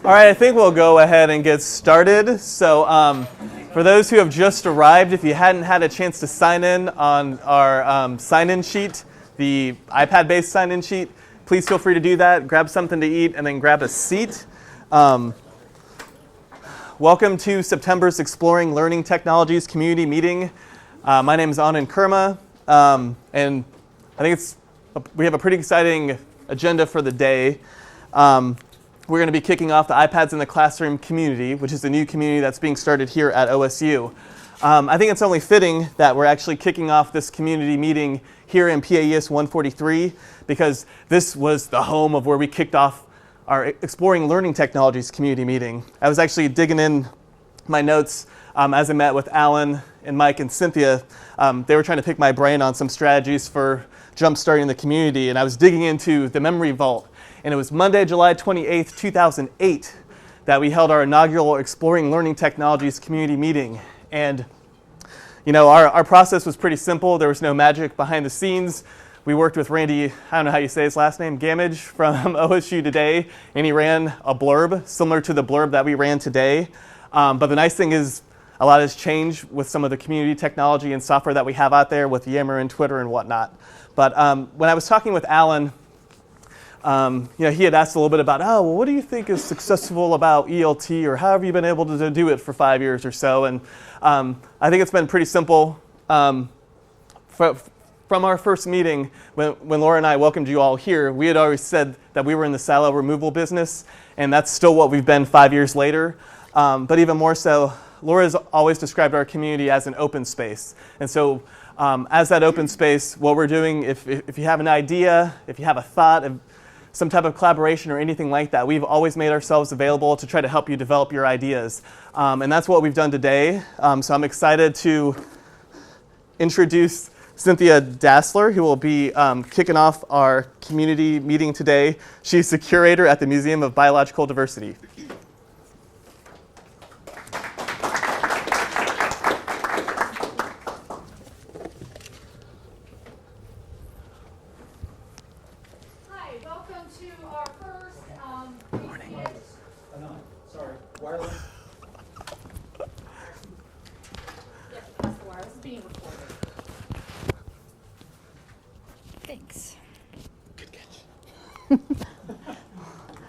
All right, I think we'll go ahead and get started. So for those who have just arrived, if you hadn't had a chance to sign in on our sign-in sheet, the iPad-based sign-in sheet, please feel free to do that. Grab something to eat and then grab a seat. Welcome to September's Exploring Learning Technologies community meeting. My name is Anand Kurma, and I think we have a pretty exciting agenda for the day. We're going to be kicking off the iPads in the Classroom community, which is a new community that's being started here at OSU. I think it's only fitting that we're actually kicking off this community meeting here in PAES 143 because this was the home of where we kicked off our Exploring Learning Technologies community meeting. I was actually digging in my notes as I met with Alan and Mike and Cynthia. They were trying to pick my brain on some strategies for jump-starting the community, and I was digging into the memory vault. And it was Monday, July 28th, 2008, that we held our inaugural Exploring Learning Technologies community meeting. And, you know, our process was pretty simple. There was no magic behind the scenes. We worked with Randy, I don't know how you say his last name, Gamage from OSU Today, and he ran a blurb similar to the blurb that we ran today. But the nice thing is a lot has changed with some of the community technology and software that we have out there with Yammer and Twitter and whatnot. But when I was talking with Alan, he had asked a little bit about, what do you think is successful about ELT, or how have you been able to do it for 5 years or so? And I think it's been pretty simple. From our first meeting, when Laura and I welcomed you all here, we had always said that we were in the silo removal business, and that's still what we've been 5 years later. But even more so, Laura's always described our community as an open space. And so as that open space, what we're doing, if you have an idea, if you have a thought, some type of collaboration or anything like that, we've always made ourselves available to try to help you develop your ideas. And that's what we've done today. So I'm excited to introduce Cynthia Dassler, who will be kicking off our community meeting today. She's the curator at the Museum of Biological Diversity.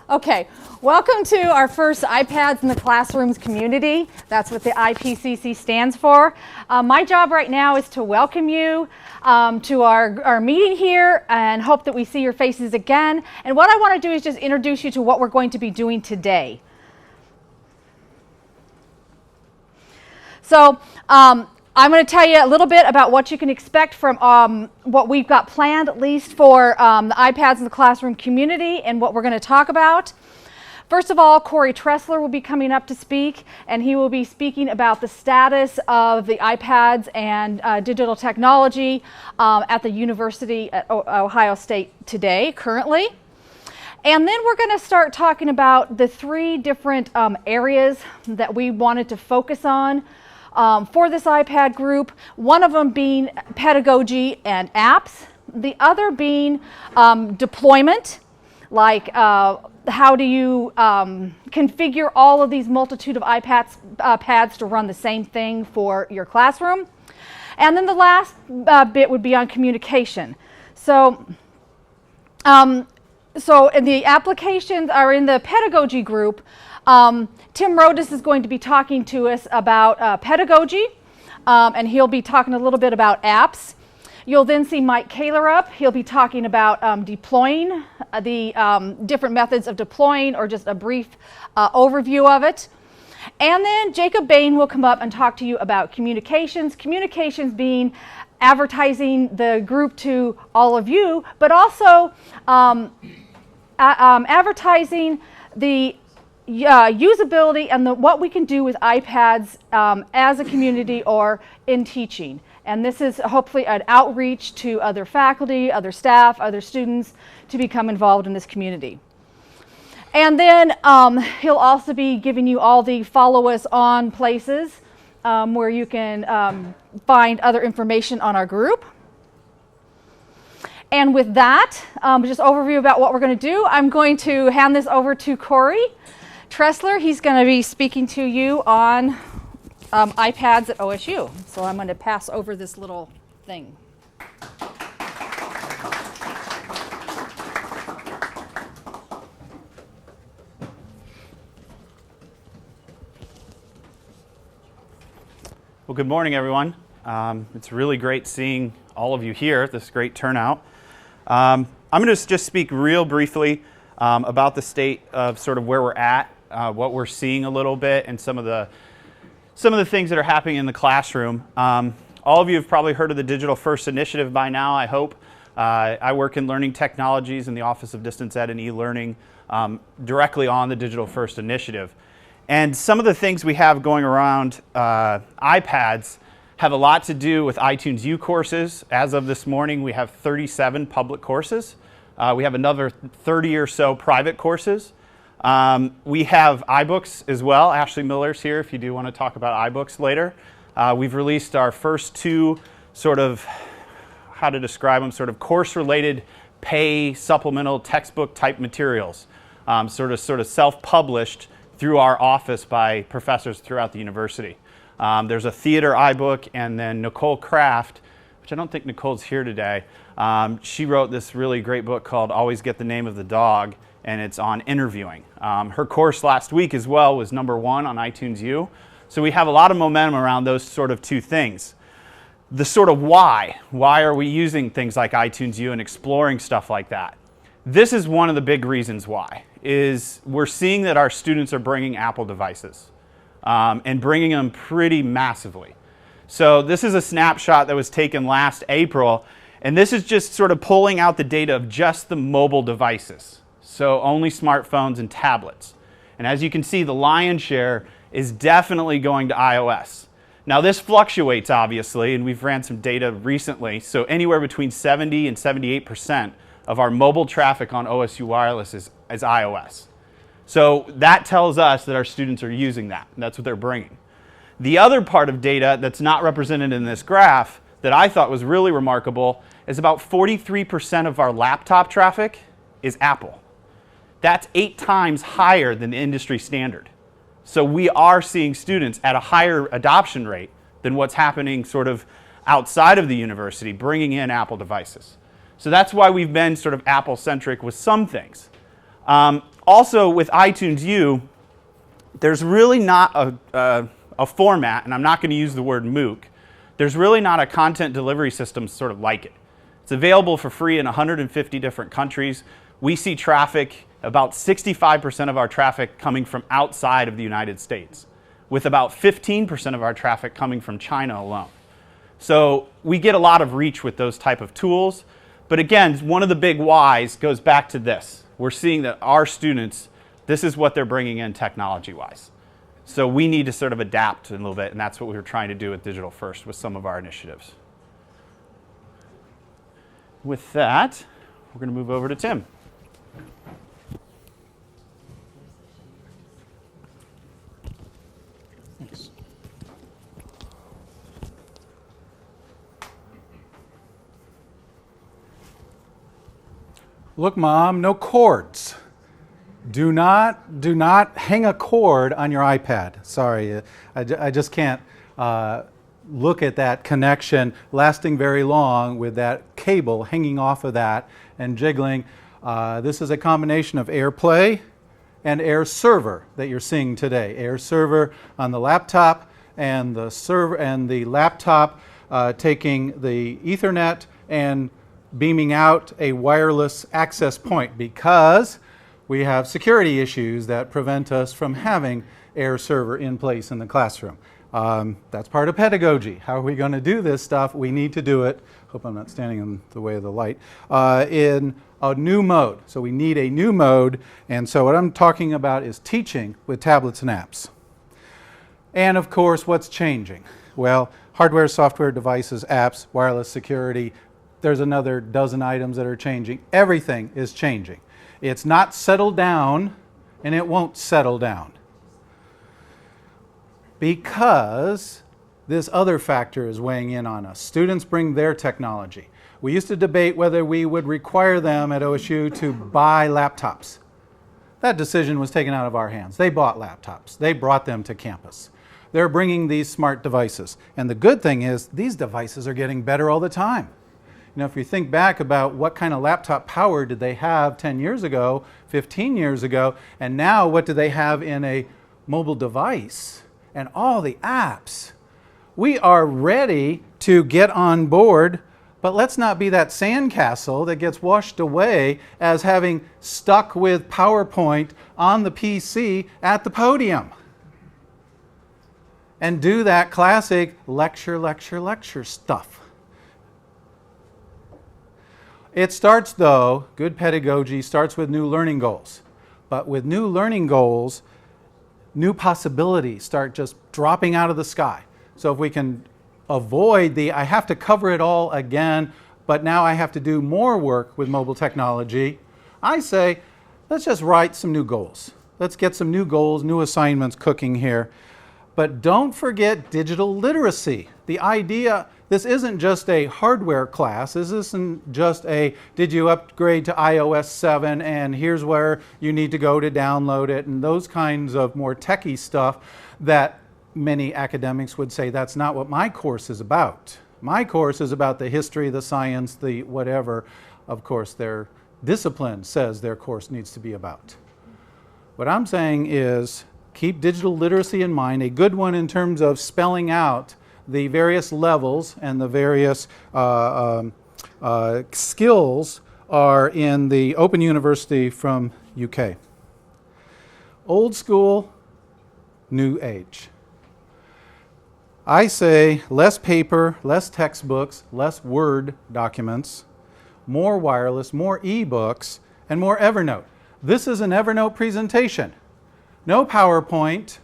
Okay, welcome to our first iPads in the Classrooms community. That's what the IPCC stands for. My job right now is to welcome you to our meeting here and hope that we see your faces again. And what I want to do is just introduce you to what we're going to be doing today. So I'm going to tell you a little bit about what you can expect from what we've got planned, at least for the iPads in the Classroom community and what we're going to talk about. First of all, Corey Tressler will be coming up to speak, and he will be speaking about the status of the iPads and digital technology at the University at Ohio State today, currently. And then we're going to start talking about the three different areas that we wanted to focus on for this iPad group, one of them being pedagogy and apps, the other being deployment, like how do you configure all of these multitude of iPads to run the same thing for your classroom. And then the last bit would be on communication. So the applications are in the pedagogy group. Tim Rodas is going to be talking to us about pedagogy, and he'll be talking a little bit about apps. You'll then see Mike Kaler up. He'll be talking about deploying, the different methods of deploying, or just a brief overview of it. And then Jacob Bain will come up and talk to you about communications. Communications being advertising the group to all of you, but also advertising the usability and what we can do with iPads as a community or in teaching. And this is hopefully an outreach to other faculty, other staff, other students to become involved in this community. And then he'll also be giving you all the follow us on places where you can find other information on our group. And with that, just overview about what we're going to do, I'm going to hand this over to Corey Tressler. He's going to be speaking to you on iPads at OSU. So I'm going to pass over this little thing. Well, good morning, everyone. It's really great seeing all of you here, this great turnout. I'm going to just speak real briefly about the state of sort of where we're at, what we're seeing a little bit, and some of the things that are happening in the classroom. All of you have probably heard of the Digital First Initiative by now, I hope. I work in learning technologies in the Office of Distance Ed and E-Learning directly on the Digital First Initiative. And some of the things we have going around iPads have a lot to do with iTunes U courses. As of this morning, we have 37 public courses. We have another 30 or so private courses. We have iBooks as well. Ashley Miller's here if you do want to talk about iBooks later. We've released our first two sort of, how to describe them, sort of course-related pay supplemental textbook type materials, sort of self-published through our office by professors throughout the university. There's a theater iBook, and then Nicole Kraft, which I don't think Nicole's here today, she wrote this really great book called Always Get the Name of the Dog, and it's on interviewing. Her course last week as well was #1 on iTunes U. So we have a lot of momentum around those sort of two things. The sort of why are we using things like iTunes U and exploring stuff like that? This is one of the big reasons why, is we're seeing that our students are bringing Apple devices and bringing them pretty massively. So this is a snapshot that was taken last April, and this is just sort of pulling out the data of just the mobile devices. So only smartphones and tablets. And as you can see, the lion's share is definitely going to iOS. Now this fluctuates obviously, and we've ran some data recently, so anywhere between 70 and 78% of our mobile traffic on OSU Wireless is iOS. So that tells us that our students are using that, and that's what they're bringing. The other part of data that's not represented in this graph that I thought was really remarkable is about 43% of our laptop traffic is Apple. That's 8 times higher than the industry standard. So we are seeing students at a higher adoption rate than what's happening sort of outside of the university, bringing in Apple devices. So that's why we've been sort of Apple-centric with some things. Also with iTunes U, there's really not a format, and I'm not going to use the word MOOC, there's really not a content delivery system sort of like it. It's available for free in 150 different countries. We see traffic, about 65% of our traffic coming from outside of the United States, with about 15% of our traffic coming from China alone. So we get a lot of reach with those type of tools. But again, one of the big whys goes back to this. We're seeing that our students, this is what they're bringing in technology-wise. So we need to sort of adapt a little bit, and that's what we were trying to do with Digital First with some of our initiatives. With that, we're going to move over to Tim. Thanks. Look, Mom, no cords. Do not hang a cord on your iPad. Sorry, I just can't look at that connection lasting very long with that cable hanging off of that and jiggling. This is a combination of AirPlay and Air Server that you're seeing today. Air Server on the laptop, and the server and the laptop taking the Ethernet and beaming out a wireless access point, because we have security issues that prevent us from having Air Server in place in the classroom. That's part of pedagogy. How are we going to do this stuff? We need to do it, hope I'm not standing in the way of the light, in a new mode. So we need a new mode, and so what I'm talking about is teaching with tablets and apps. And of course, what's changing? Well, hardware, software, devices, apps, wireless security, there's another dozen items that are changing. Everything is changing. It's not settled down, and it won't settle down, because this other factor is weighing in on us. Students bring their technology. We used to debate whether we would require them at OSU to buy laptops. That decision was taken out of our hands. They bought laptops. They brought them to campus. They're bringing these smart devices. And the good thing is these devices are getting better all the time. You know, if you think back about what kind of laptop power did they have 10 years ago, 15 years ago, and now what do they have in a mobile device and all the apps? We are ready to get on board, but let's not be that sandcastle that gets washed away as having stuck with PowerPoint on the PC at the podium. And do that classic lecture stuff. It starts, though, good pedagogy starts with new learning goals. But with new learning goals, new possibilities start just dropping out of the sky. So if we can avoid the, I have to cover it all again, but now I have to do more work with mobile technology, I say, let's just write some new goals. Let's get some new goals, new assignments cooking here. But don't forget digital literacy. The idea, this isn't just a hardware class. This isn't just a, did you upgrade to iOS 7 and here's where you need to go to download it, and those kinds of more techie stuff that many academics would say that's not what my course is about. My course is about the history, the science, the whatever, of course, their discipline says their course needs to be about. What I'm saying is keep digital literacy in mind, a good one in terms of spelling out the various levels and the various skills are in the Open University from UK. Old school, new age. I say less paper, less textbooks, less Word documents, more wireless, more e-books, and more Evernote. This is an Evernote presentation. No PowerPoint,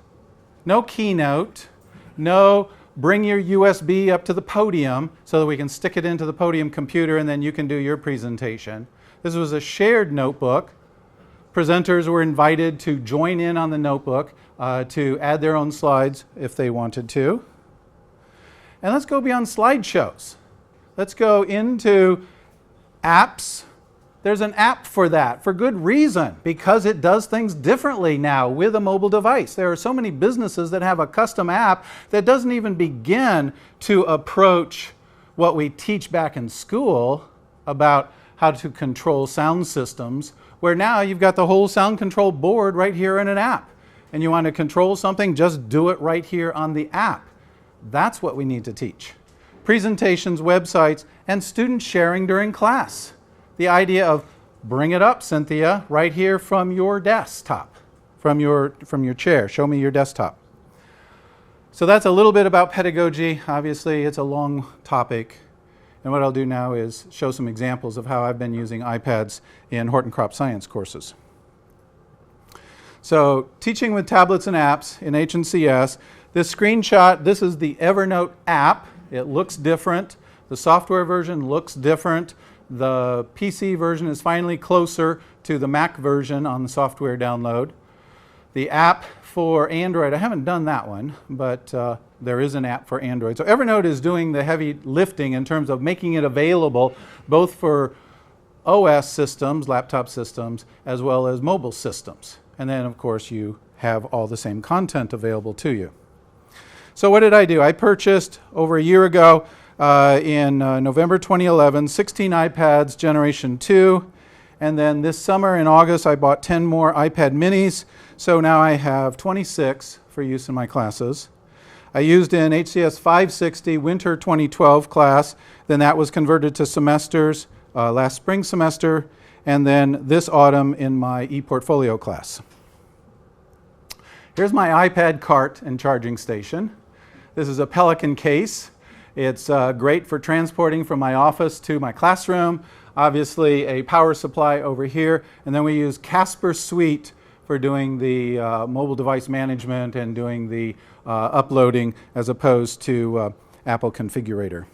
no Keynote, no bring your USB up to the podium so that we can stick it into the podium computer and then you can do your presentation. This was a shared notebook. Presenters were invited to join in on the notebook to add their own slides if they wanted to. And let's go beyond slideshows. Let's go into apps. There's an app for that, for good reason, because it does things differently now with a mobile device. There are so many businesses that have a custom app that doesn't even begin to approach what we teach back in school about how to control sound systems, where now you've got the whole sound control board right here in an app. And you want to control something, just do it right here on the app. That's what we need to teach. Presentations, websites, and student sharing during class. The idea of bring it up, Cynthia, right here from your desktop, from your chair. Show me your desktop. So that's a little bit about pedagogy. Obviously, it's a long topic. And what I'll do now is show some examples of how I've been using iPads in Horton Crop Science courses. So teaching with tablets and apps in H&CS. This screenshot, this is the Evernote app. It looks different. The software version looks different. The PC version is finally closer to the Mac version on the software download. The app for Android, I haven't done that one, but there is an app for Android. So Evernote is doing the heavy lifting in terms of making it available both for OS systems, laptop systems, as well as mobile systems. And then, of course, you have all the same content available to you. So what did I do? I purchased over a year ago in November 2011, 16 iPads Generation 2. And then this summer in August, I bought 10 more iPad minis. So now I have 26 for use in my classes. I used in HCS 560 winter 2012 class. Then that was converted to semesters last spring semester. And then this autumn in my ePortfolio class. Here's my iPad cart and charging station. This is a Pelican case. It's great for transporting from my office to my classroom. Obviously a power supply over here. And then we use Casper Suite for doing the mobile device management and doing the uploading as opposed to Apple Configurator.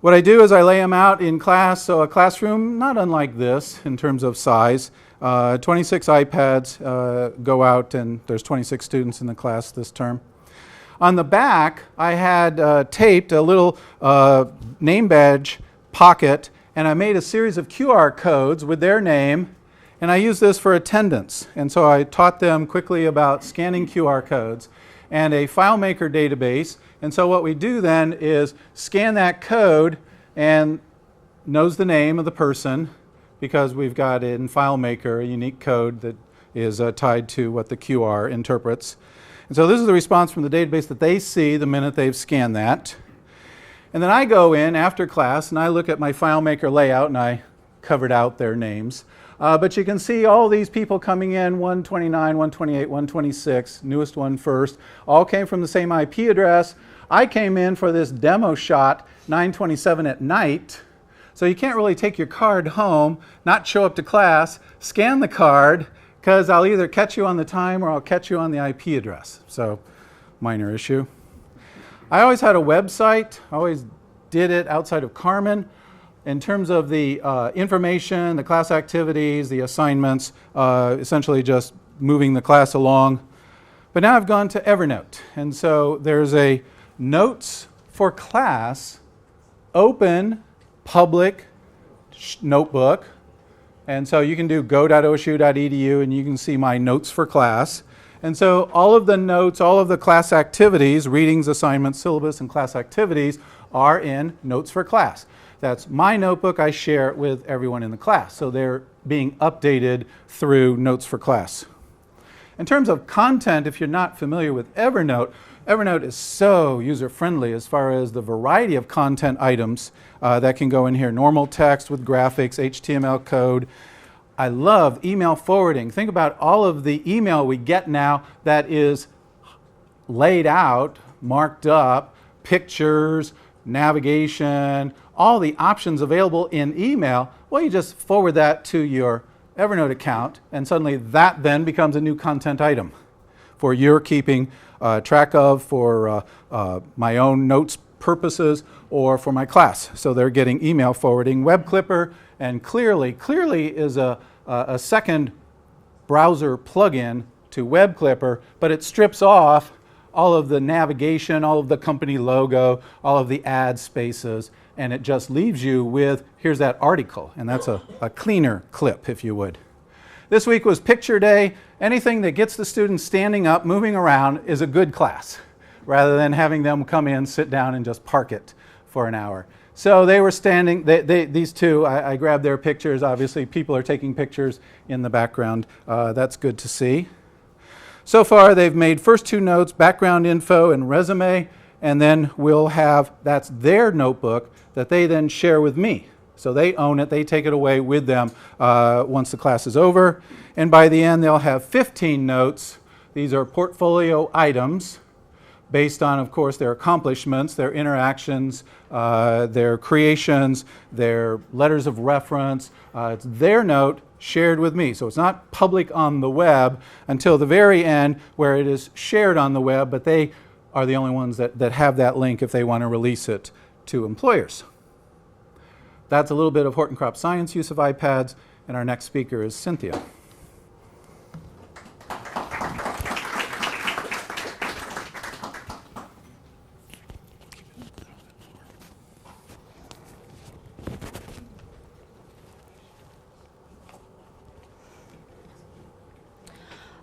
What I do is I lay them out in class, so a classroom not unlike this in terms of size. 26 iPads go out and there's 26 students in the class this term. On the back, I had taped a little name badge pocket, and I made a series of QR codes with their name And I use this for attendance. And so I taught them quickly about scanning QR codes and a FileMaker database. And so what we do then is scan that code and knows the name of the person, because we've got in FileMaker a unique code that is tied to what the QR interprets. And so this is the response from the database that they see the minute they've scanned that. And then I go in after class and I look at my FileMaker layout and I covered out their names. But you can see all these people coming in, 129, 128, 126, newest one first, all came from the same IP address. I came in for this demo shot 9:27 at night. So you can't really take your card home, not show up to class, scan the card, because I'll either catch you on the time or I'll catch you on the IP address. So, minor issue. I always had a website. I always did it outside of Carmen. In terms of the information, the class activities, the assignments, essentially just moving the class along. But now I've gone to Evernote. And so there's a Notes for Class open public notebook. And so you can do go.osu.edu and you can see my notes for class. And so all of the notes, all of the class activities, readings, assignments, syllabus, and class activities are in Notes for Class. That's my notebook. I share it with everyone in the class. So they're being updated through Notes for Class. In terms of content, if you're not familiar with Evernote, Evernote is so user-friendly as far as the variety of content items that can go in here. Normal text with graphics, HTML code. I love email forwarding. Think about all of the email we get now that is laid out, marked up, pictures, navigation, all the options available in email. Well, you just forward that to your Evernote account, and suddenly that then becomes a new content item for your keeping track of, for my own notes purposes, or for my class. So they're getting email forwarding. Web Clipper and Clearly. Clearly is a second browser plugin to Web Clipper, but it strips off all of the navigation, all of the company logo, all of the ad spaces, and it just leaves you with, here's that article, and that's a cleaner clip, if you would. This week was picture day. Anything that gets the students standing up, moving around, is a good class, rather than having them come in, sit down, and just park it for an hour. So they were standing, these two, I grabbed their pictures. Obviously, people are taking pictures in the background. That's good to see. So far, they've made first two notes, background info and resume, and then we'll have, that's their notebook that they then share with me. So they own it, they take it away with them once the class is over. And by the end, they'll have 15 notes. These are portfolio items based on, of course, their accomplishments, their interactions, their creations, their letters of reference. It's their note shared with me. So it's not public on the web until the very end where it is shared on the web, but they are the only ones that have that link if they want to release it to employers. That's a little bit of Horton Crop Science use of iPads, and our next speaker is Cynthia.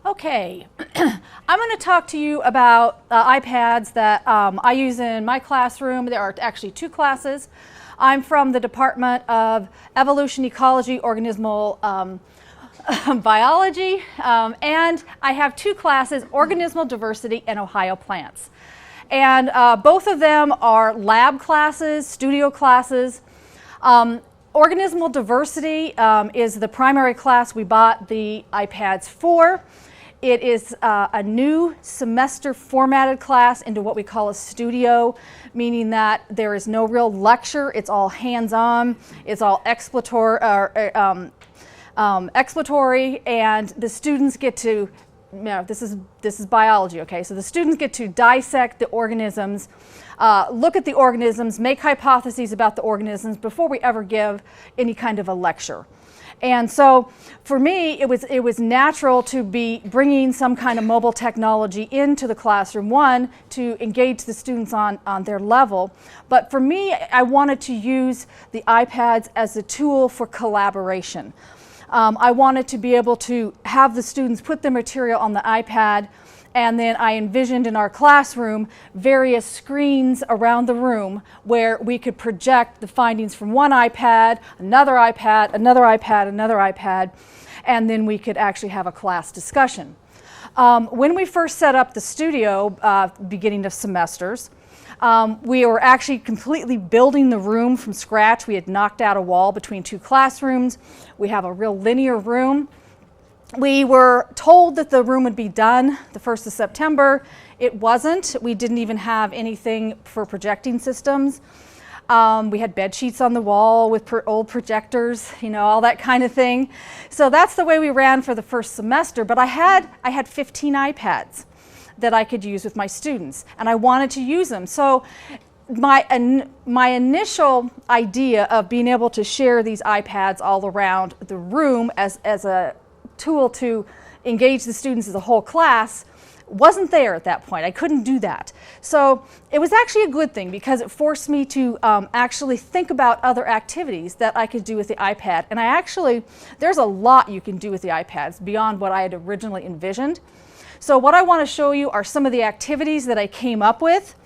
Okay, I'm going to talk to you about iPads that I use in my classroom. There are actually two classes. I'm from the Department of Evolution, Ecology, Organismal Biology, and I have two classes, Organismal Diversity and Ohio Plants. And both of them are lab classes, studio classes. Organismal Diversity is the primary class we bought the iPads for. It is a new semester formatted class into what we call a studio, meaning that there is no real lecture. It's all hands-on. It's all exploratory, and the students get to, this is biology, okay? So the students get to dissect the organisms, look at the organisms, make hypotheses about the organisms before we ever give any kind of a lecture. And so for me, it was natural to be bringing some kind of mobile technology into the classroom, one, to engage the students on their level. But for me, I wanted to use the iPads as a tool for collaboration. I wanted to be able to have the students put their material on the iPad, and then I envisioned in our classroom various screens around the room where we could project the findings from one iPad, another iPad, another iPad, another iPad, and then we could actually have a class discussion. When we first set up the studio, beginning of semesters, we were actually completely building the room from scratch. We had knocked out a wall between two classrooms. We have a real linear room. We were told that the room would be done the 1st of September. It wasn't. We didn't even have anything for projecting systems. We had bed sheets on the wall with old projectors, you know, all that kind of thing. So that's the way we ran for the first semester. But I had 15 iPads that I could use with my students, and I wanted to use them. So my initial idea of being able to share these iPads all around the room as a tool to engage the students as a whole class wasn't there at that point. I couldn't do that. So it was actually a good thing because it forced me to actually think about other activities that I could do with the iPad. And there's a lot you can do with the iPads beyond what I had originally envisioned. So what I want to show you are some of the activities that I came up with,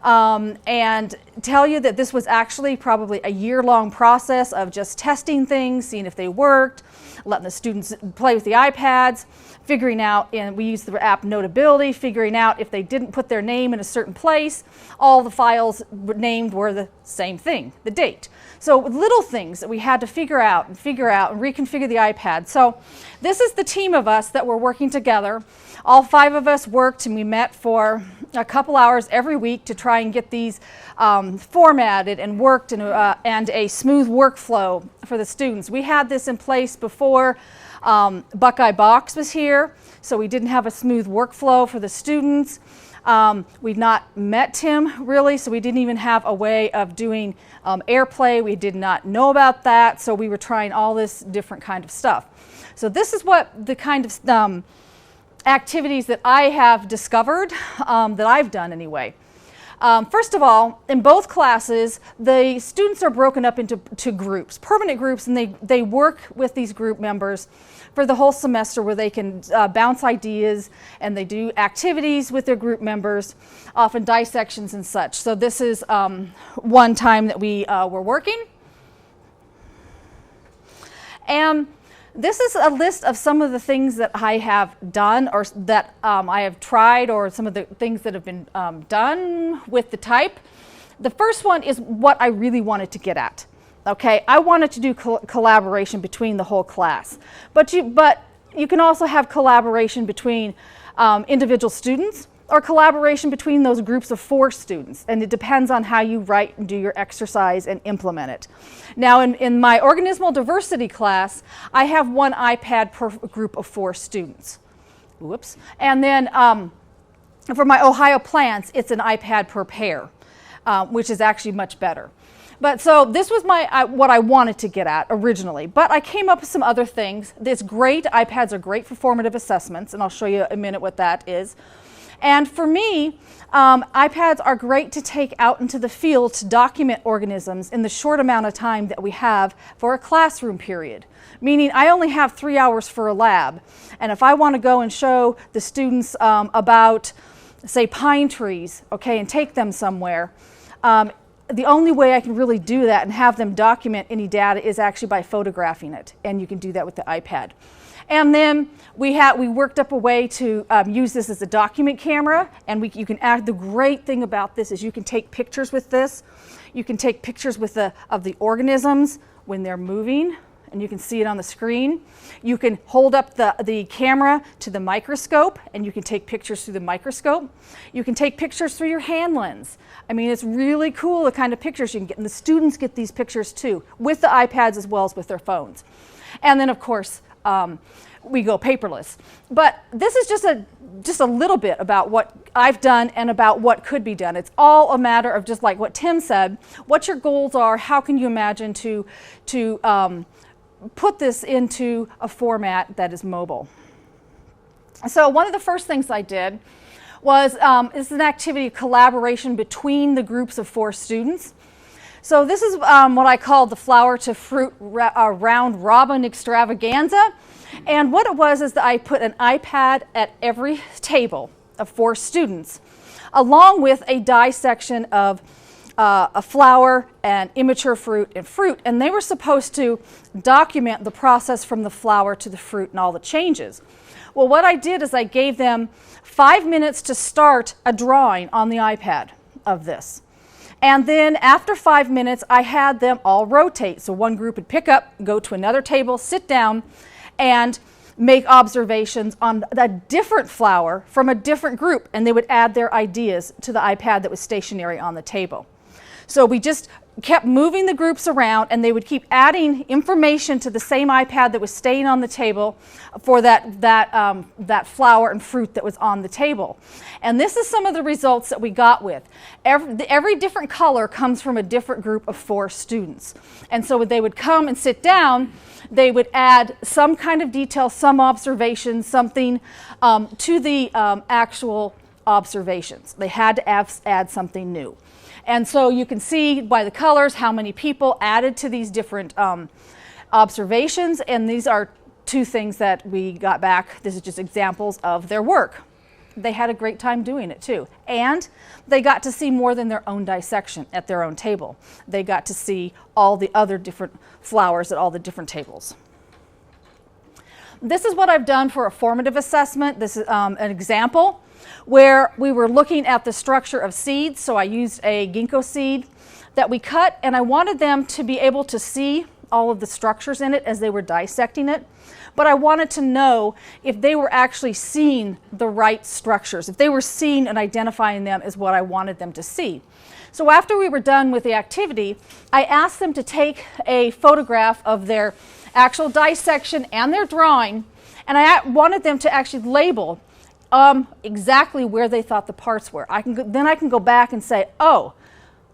and tell you that this was actually probably a year-long process of just testing things, seeing if they worked, letting the students play with the iPads, figuring out, and we use the app Notability, figuring out if they didn't put their name in a certain place, all the files named were the same thing, the date. So little things that we had to figure out and reconfigure the iPad. So this is the team of us that were working together. All 5 of us worked, and we met for a couple hours every week to try and get these formatted and worked and a smooth workflow for the students. We had this in place before Buckeye Box was here, so we didn't have a smooth workflow for the students. We'd not met Tim really, so we didn't even have a way of doing AirPlay. We did not know about that, so we were trying all this different kind of stuff. So this is what the kind of activities that I have discovered, that I've done anyway. First of all, in both classes, the students are broken up into groups, permanent groups, and they work with these group members for the whole semester where they can bounce ideas, and they do activities with their group members, often dissections and such. So this is one time that we were working. And this is a list of some of the things that I have done or that I have tried, or some of the things that have been done with the type. The first one is what I really wanted to get at. Okay, I wanted to do collaboration between the whole class. But you can also have collaboration between individual students, or collaboration between those groups of 4 students, and it depends on how you write and do your exercise and implement it. Now in my organismal diversity class, I have 1 iPad per group of 4 students. Whoops. And then for my Ohio plants, it's an iPad per pair, which is actually much better. But so this was what I wanted to get at originally, but I came up with some other things. It's great. iPads are great for formative assessments, and I'll show you in a minute what that is. And for me, iPads are great to take out into the field to document organisms in the short amount of time that we have for a classroom period. Meaning I only have 3 hours for a lab. And if I want to go and show the students about, say, pine trees, okay, and take them somewhere, the only way I can really do that and have them document any data is actually by photographing it. And you can do that with the iPad. And then we worked up a way to use this as a document camera, and you can add. The great thing about this is you can take pictures with this. You can take pictures of the organisms when they're moving, and you can see it on the screen. You can hold up the camera to the microscope, and you can take pictures through the microscope. You can take pictures through your hand lens. I mean, it's really cool the kind of pictures you can get, and the students get these pictures too, with the iPads as well as with their phones. And then, of course, we go paperless. But this is just a little bit about what I've done and about what could be done. It's all a matter of, just like what Tim said, what your goals are, how can you imagine to put this into a format that is mobile. So one of the first things I did was, this is an activity of collaboration between the groups of 4 students. So this is what I call the flower to fruit round robin extravaganza. And what it was is that I put an iPad at every table of 4 students, along with a dissection of a flower and immature fruit, and they were supposed to document the process from the flower to the fruit and all the changes. Well, what I did is I gave them 5 minutes to start a drawing on the iPad of this. And then after 5 minutes, I had them all rotate. So one group would pick up, go to another table, sit down, and make observations on a different flower from a different group, and they would add their ideas to the iPad that was stationary on the table. So we just kept moving the groups around, and they would keep adding information to the same iPad that was staying on the table for that flower and fruit that was on the table. And this is some of the results that we got with. Every different color comes from a different group of 4 students. And so they would come and sit down, they would add some kind of detail, some observation, something to the actual observations. They had to add something new. And so you can see by the colors how many people added to these different observations, and these are 2 things that we got back. This is just examples of their work. They had a great time doing it too. And they got to see more than their own dissection at their own table. They got to see all the other different flowers at all the different tables. This is what I've done for a formative assessment. This is an example where we were looking at the structure of seeds. So I used a ginkgo seed that we cut, and I wanted them to be able to see all of the structures in it as they were dissecting it. But I wanted to know if they were actually seeing the right structures, if they were seeing and identifying them as what I wanted them to see. So after we were done with the activity, I asked them to take a photograph of their actual dissection and their drawing, and I wanted them to actually label exactly where they thought the parts were. Then I can go back and say, oh,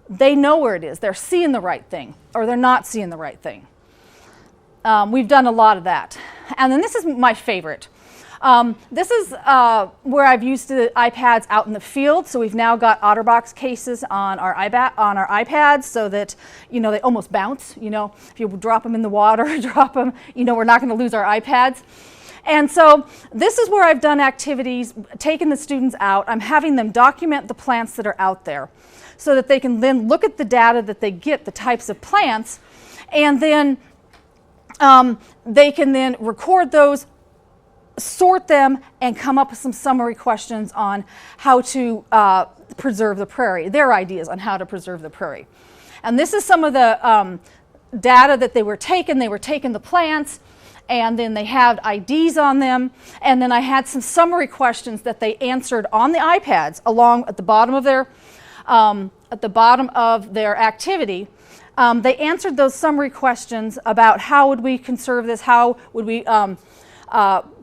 they know where it is. They're seeing the right thing, or they're not seeing the right thing. We've done a lot of that. And then this is my favorite. This is where I've used the iPads out in the field. So we've now got OtterBox cases on our iPads so that, they almost bounce. If you drop them in the water, drop them, we're not going to lose our iPads. And so this is where I've done activities, taken the students out. I'm having them document the plants that are out there so that they can then look at the data that they get, the types of plants, and then they can then record those, sort them, and come up with some summary questions on how to preserve the prairie, their ideas on how to preserve the prairie. And this is some of the data that they were taking. They were taking the plants, and then they had IDs on them, and then I had some summary questions that they answered on the iPads along at the bottom of their activity. They answered those summary questions about how would we conserve this, how would we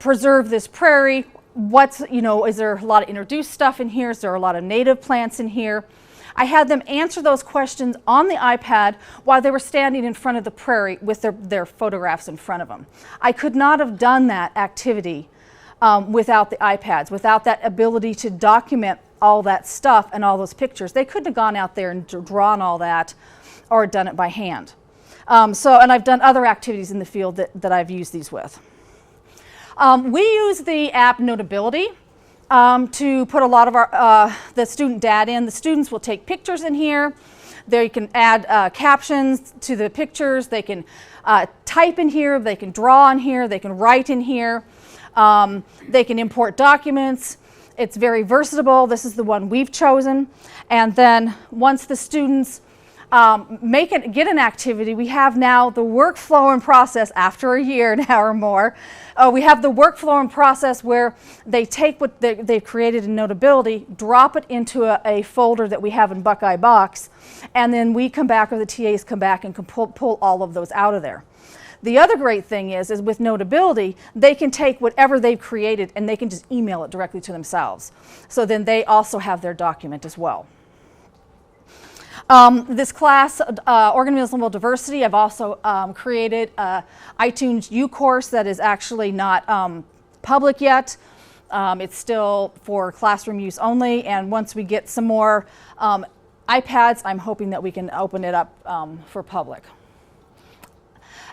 preserve this prairie, is there a lot of introduced stuff in here, is there a lot of native plants in here. I had them answer those questions on the iPad while they were standing in front of the prairie with their photographs in front of them. I could not have done that activity without the iPads, without that ability to document all that stuff and all those pictures. They couldn't have gone out there and drawn all that or done it by hand. And I've done other activities in the field that I've used these with. We use the app Notability to put a lot of the student data in. The students will take pictures in here. They can add captions to the pictures. They can type in here. They can draw in here. They can write in here. They can import documents. It's very versatile. This is the one we've chosen. And then once the students get an activity, we have now the workflow and process after a year now or more. We have the workflow and process where they take what they've created in Notability, drop it into a folder that we have in Buckeye Box, and then we come back, or the TAs come back and can pull all of those out of there. The other great thing is with Notability, they can take whatever they've created and they can just email it directly to themselves. So then they also have their document as well. This class, Organismal Diversity, I've also created an iTunes U course that is actually not public yet. It's still for classroom use only, and once we get some more iPads, I'm hoping that we can open it up for public.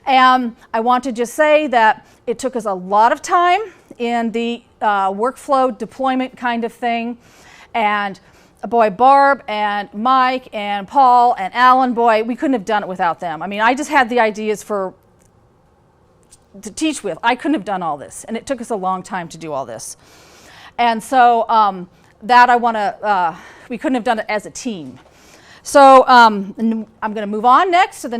And I want to just say that it took us a lot of time in the workflow deployment kind of thing. And boy, Barb and Mike and Paul and Alan, boy, we couldn't have done it without them. I mean, I just had the ideas to teach with. I couldn't have done all this, and it took us a long time to do all this. And so we couldn't have done it as a team. So I'm going to move on next to the